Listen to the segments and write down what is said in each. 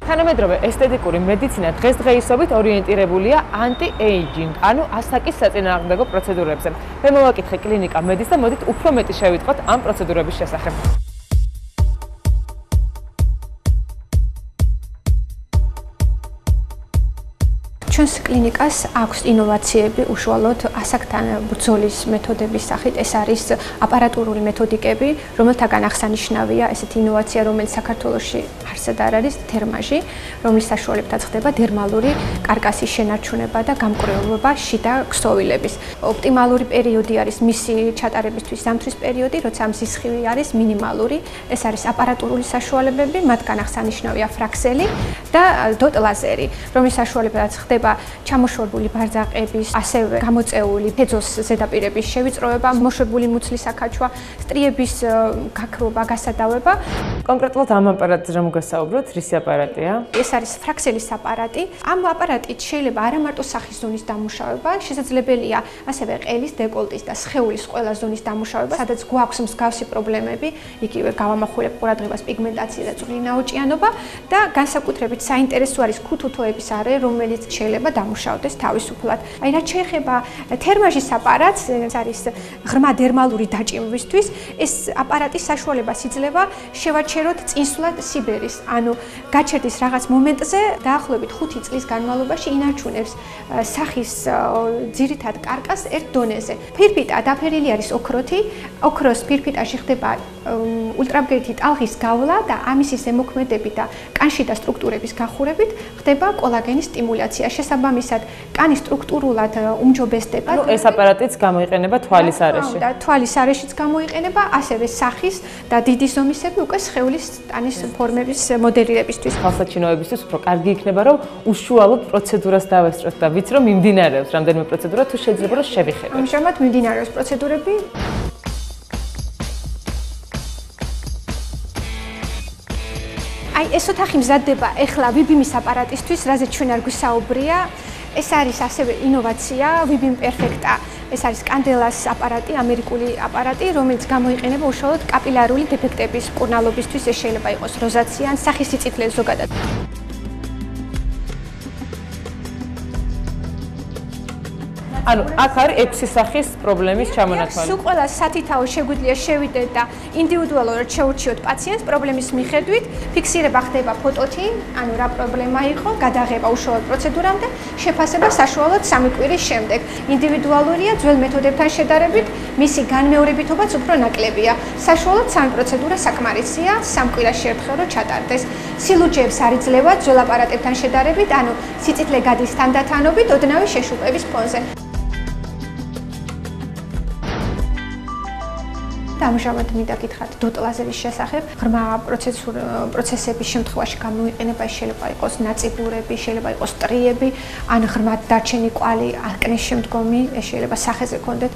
თანამედროვე ესთეტიკური მედიცინა დღესდღეობით ორიენტირებულია anti-aging, ანუ ასაკის საწინააღმდეგო პროცედურებზე. მე მოვაკითხე კლინიკა მედის და მოდით უფრო მეტი შევიტყვოთ ამ პროცედურების შესახებ. ჩვენს კლინიკას აქვს ინოვაციები უშუალოდ ასაკთან ბრძოლის მეთოდების სახით. ეს არის აპარატურული მეთოდიკები, რომელთაგან აღსანიშნავია ესეთი ინოვაცია, რომელიც საქართველოში არსად არ არის, თერმაჟი, რომლის საშუალებითაც ხდება დერმალური კარკასის შენარჩუნება და გამკვლევრობა შიდა ქსოვილების. ოპტიმალური პერიოდი არის მისი ჩატარებისთვის ზამთრის პერიოდი, როცა მზისხივი არის მინიმალური. ეს არის აპარატურული საშუალებები, მათგან აღსანიშნავია ფრაქსელი და დოტ ლაზერი, რომლის საშუალებითაც ხდება ჩამოშორებული ბარძაყების, ასევე გამოწეული ფეძოს ზედაპირების შევიწროება, მოშვებული მუცლის აკაჩვა, სტრიების გაქრობა, გასადავება. კონკრეტულად ამ აპარატზე რომ გასაუბროთ, რისი აპარატია? ეს არის ფრაქსელის აპარატი. ამ აპარატით შეიძლება არა მარტო სახის ზონის დამუშავება, შესაძლებელია ასევე ყელის, დეკოლტის და სხეულის ყველა ზონის დამუშავება, სადაც გვაქვს მსგავსი პრობლემები, იგივე გავამახვილებ ყურადღებას პიგმენტაცია და წვრილი ნაოჭიანობა და განსაკუთრებით საინტერესო არის ქუთუთოების არე, რომელიც შეიძლება დამუშავდეს თავისუფლად. აი რაც შეეხება თერმაჟის აპარატს, ეს არის ღრმა დერმალური დაჭიმვისთვის, ეს აპარატის საშუალებას იძლევა შევაჩეროთ წინსვლად სიბერის, ანუ გაჩერდის რაღაც მომენტზე დაახლოებით 5 წლის განმავლობაში ინარჩუნებს სახის ძირითად კარკას ერთ დონეზე. ფირფიტა დაფერილი არის ოქროთი, ოქროს ფირფიტაში ხდება ულტრაბგერითი ტალღის გავლა და ამის ზემოქმედებით და კანში და სტრუქტურების გახურებით ხდება კოლაგენის სტიმულაცია. შესაბამისად, კანი სტრუქტურულად უმჯობესდება. ეს აპარატიც გამოიყენება თვალის არეში. და თვალის არეშიც გამოიყენება, ასევე სახის და დიდი ზომისები უკვე სხეულის ტანის ფორმების მოდელირებისთვის. ხალხსაჩინოებისთვის უფრო კარგი იქნება, რომ უშუალოდ პროცედურას დავესწროთ და ვიცი, რომ მიმდინარეობს რამდენიმე პროცედურა, თუ შეიძლება რომ შევიხედოთ. ამჟამად მიმდინარეობს პროცედურები. აი ეს ოთახი მზადდება ეხლა ვიბიმის აპარატისთვის, რაზეც ჩვენ არ გვისაუბრია. ეს არის ასევე ინოვაცია, ვიბიმ პერფექტა. ეს არის კანდელას აპარატი, ამერიკული აპარატი, რომელიც გამოიყენება უშუალოდ კაპილარული დეფექტების მკურნალობისთვის. ეს შეიძლება იყოს როზაცია ან სახის სიწითლე ზოგადად. ანუ აქ არის 6 სახის პრობლემის ჩამონათვალი. სულ ყველა სათითაო შეგვიძლია შევიდეთ და ინდივიდუალურად შეურჩიოთ პაციენტს პრობლემის მიხედვით, ფიქსირება ხდება ფოტოთი, ანუ რა პრობლემა იყო, გადაღება უშუალოდ პროცედურამდე, შეფასება საშუალოდ 3 კვირის შემდეგ. ინდივიდუალურია, ძველ მეთოდებთან შედარებით, მისი განმეორებითობაც უფრო ნაკლებია. საშუალოდ 3 პროცედურა საკმარისია, 3 კვირაში ერთხელ რომ ჩატარდეს. სილუჯეებს არ იძლევა ძველ აპარატებთან შედარებით, ანუ სიწითლე გადის თანდათანობით ოდნავი შეშუპების ფონზე. ამჟამად მინდა გითხრათ დოტ ლაზერის შესახებ. ღრმა პროცესების შემთხვევაში გამოიყენება, შეიძლება იყოს ნაწიბურები, შეიძლება იყოს სტრიები, ან ღრმად დარჩენი კვალი, აკნეს შემდგომი, შეიძლება სახეზე კონდეთ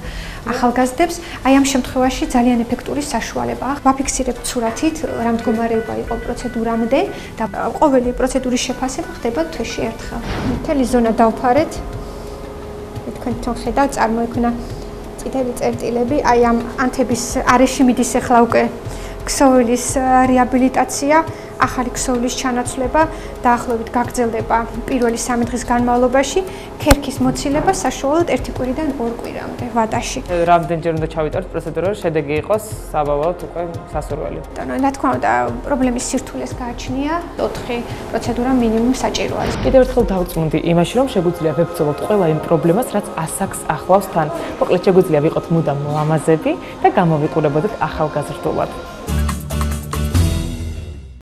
ახალგაზრდებს. აი ამ შემთხვევაში ძალიან ეფექტური საშუალებაა. ვაფიქსირებთ სურათით, რა მდგომარეობა იყო პროცედურამდე და ყოველი პროცედურის შეფასება ხდება თვეში ერთხელ. მთელი ზონა დავფარეთ. თქვენ ხედავთ, წარმოიქმნა წითელი წერტილები, აი ამ ანთების არეში მიდის ახლა უკვე ქსოვილის რეაბილიტაცია, ახალი ქსოვილის ჩანაცვლება, დაახლოებით გაგრძელდება პირველი 3 დღის განმავლობაში, ქერქის მოცილება საშუალოდ 1 კვირიდან 2 კვირამდე ვადაში. რამდენჯერ უნდა ჩავიტაროთ პროცედურა, რომ შედეგი იყოს საბოლოოდ უკვე სასურველი. რა თქმა უნდა, პრობლემის სირთულეს გააჩნია, 4 პროცედურა მინიმუმ საჭირო არის. კიდევ ერთხელ დავწმუნდი იმაში, რომ შეგვიძლია ვებრძოლოთ ყველა იმ პრობლემას, რაც ასაკს ახლავს თან. მოკლედ შეგვიძლია ვიყოთ მუდამ ლამაზები და გამოვიყურებოდეთ ახალგაზრდულად.